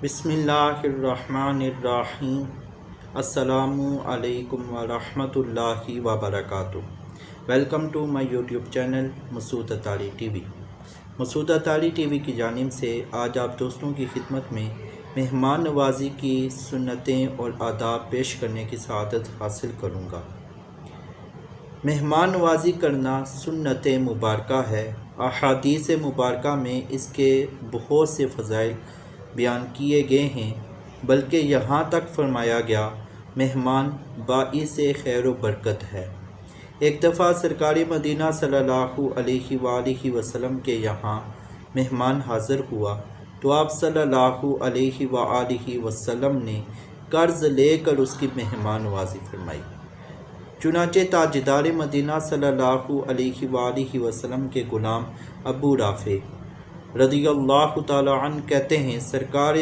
بسم اللہ الرحمن الرحیم۔ السلام علیکم ورحمۃ اللہ وبرکاتہ۔ Welcome to my YouTube channel Masood Attari TV وی۔ مسعود اطاری ٹی وی کی جانب سے آج آپ دوستوں کی خدمت میں مہمان نوازی کی سنتیں اور آداب پیش کرنے کی سعادت حاصل کروں گا۔ مہمان نوازی کرنا سنت مبارکہ ہے۔ احادیث مبارکہ میں اس کے بہت سے فضائل بیان کیے گئے ہیں، بلکہ یہاں تک فرمایا گیا مہمان باعث خیر و برکت ہے۔ ایک دفعہ سرکار مدینہ صلی اللہ علیہ وآلہ وسلم کے یہاں مہمان حاضر ہوا تو آپ صلی اللہ علیہ وآلہ وسلم نے قرض لے کر اس کی مہمان نوازی فرمائی۔ چنانچہ تاجدار مدینہ صلی اللہ علیہ وآلہ وسلم کے غلام ابو رافع رضی اللہ تعالی عنہ کہتے ہیں، سرکار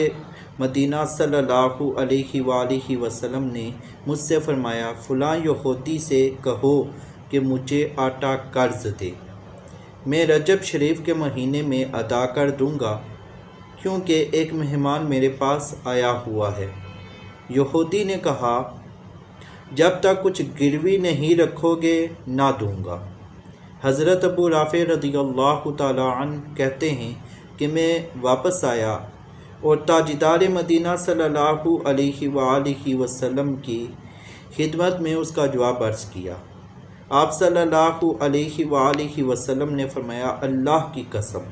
مدینہ صلی اللہ علیہ وآلہ وسلم نے مجھ سے فرمایا، فلاں یہودی سے کہو کہ مجھے آٹا قرض دے، میں رجب شریف کے مہینے میں ادا کر دوں گا، کیونکہ ایک مہمان میرے پاس آیا ہوا ہے۔ یہودی نے کہا، جب تک کچھ گروی نہیں رکھو گے نہ دوں گا۔ حضرت ابو رافع رضی اللہ تعالی عنہ کہتے ہیں کہ میں واپس آیا اور تاجدار مدینہ صلی اللہ علیہ وآلہ وسلم کی خدمت میں اس کا جواب عرض کیا۔ آپ صلی اللہ علیہ وآلہ وسلم نے فرمایا، اللہ کی قسم،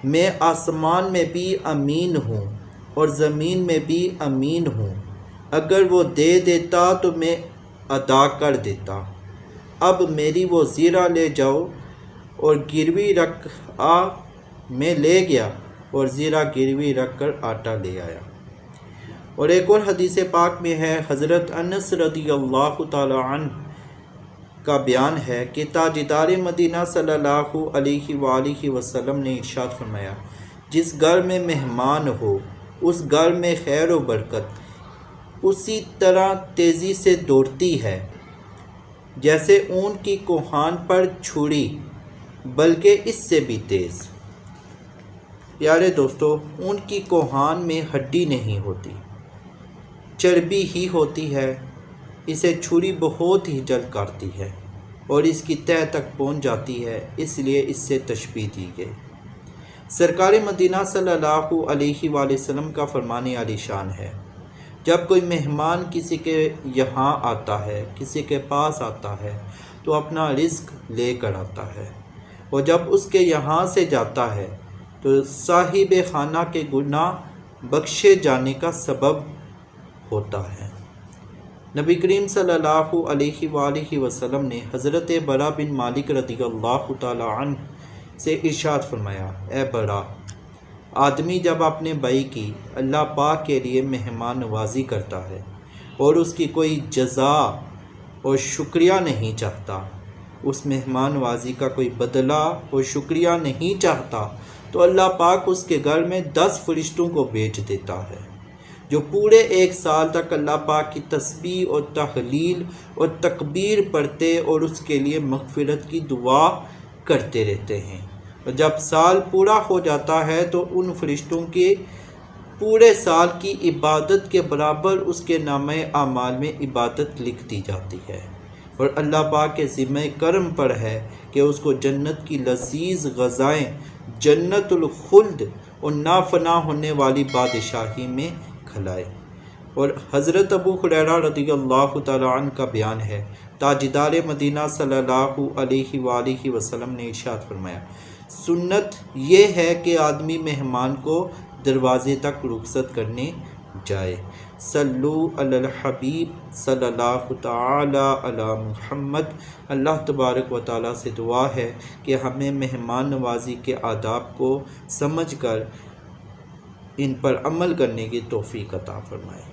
میں آسمان میں بھی امین ہوں اور زمین میں بھی امین ہوں، اگر وہ دے دیتا تو میں ادا کر دیتا، اب میری وہ زیرہ لے جاؤ اور گروی رکھ آ۔ میں لے گیا اور زیرہ گروی رکھ کر آٹا لے آیا۔ اور ایک اور حدیث پاک میں ہے، حضرت انس رضی اللہ تعالی عنہ کا بیان ہے کہ تاجدار مدینہ صلی اللہ علیہ وآلہ وسلم نے ارشاد فرمایا، جس گھر میں مہمان ہو اس گھر میں خیر و برکت اسی طرح تیزی سے دوڑتی ہے جیسے اون کی کوہان پر چھری، بلکہ اس سے بھی تیز۔ پیارے دوستو، اون کی کوہان میں ہڈی نہیں ہوتی، چربی ہی ہوتی ہے، اسے چھری بہت ہی جلد کاٹتی ہے اور اس کی تہہ تک پہنچ جاتی ہے، اس لیے اس سے تشبیہ دی گئی۔ سرکار مدینہ صلی اللہ علیہ وآلہ وسلم کا فرمان عالی شان ہے، جب کوئی مہمان کسی کے یہاں آتا ہے، کسی کے پاس آتا ہے تو اپنا رزق لے کر آتا ہے، اور جب اس کے یہاں سے جاتا ہے تو صاحب خانہ کے گناہ بخشے جانے کا سبب ہوتا ہے۔ نبی کریم صلی اللہ علیہ وآلہ وسلم نے حضرت برا بن مالک رضی اللہ تعالی عنہ سے ارشاد فرمایا، اے برا، آدمی جب اپنے بھائی کی اللہ پاک کے لیے مہمان نوازی کرتا ہے اور اس کی کوئی جزا اور شکریہ نہیں چاہتا، اس مہمان نوازی کا کوئی بدلہ اور شکریہ نہیں چاہتا، تو اللہ پاک اس کے گھر میں 10 فرشتوں کو بھیج دیتا ہے جو پورے 1 سال تک اللہ پاک کی تسبیح اور تحلیل اور تکبیر پڑھتے اور اس کے لیے مغفرت کی دعا کرتے رہتے ہیں، اور جب سال پورا ہو جاتا ہے تو ان فرشتوں کے پورے سال کی عبادت کے برابر اس کے نامہ اعمال میں عبادت لکھ دی جاتی ہے، اور اللہ پاک کے ذمہ کرم پر ہے کہ اس کو جنت کی لذیذ غذائیں، جنت الخلد اور نافنا ہونے والی بادشاہی میں کھلائے۔ اور حضرت ابو ہریرہ رضی اللہ تعالی عنہ کا بیان ہے، تاجدار مدینہ صلی اللہ علیہ وآلہ وسلم نے ارشاد فرمایا، سنت یہ ہے کہ آدمی مہمان کو دروازے تک رخصت کرنے جائے۔ صلو علی الحبیب صلی اللہ تعالی علی محمد۔ اللہ تبارک و تعالیٰ سے دعا ہے کہ ہمیں مہمان نوازی کے آداب کو سمجھ کر ان پر عمل کرنے کی توفیق عطا فرمائے۔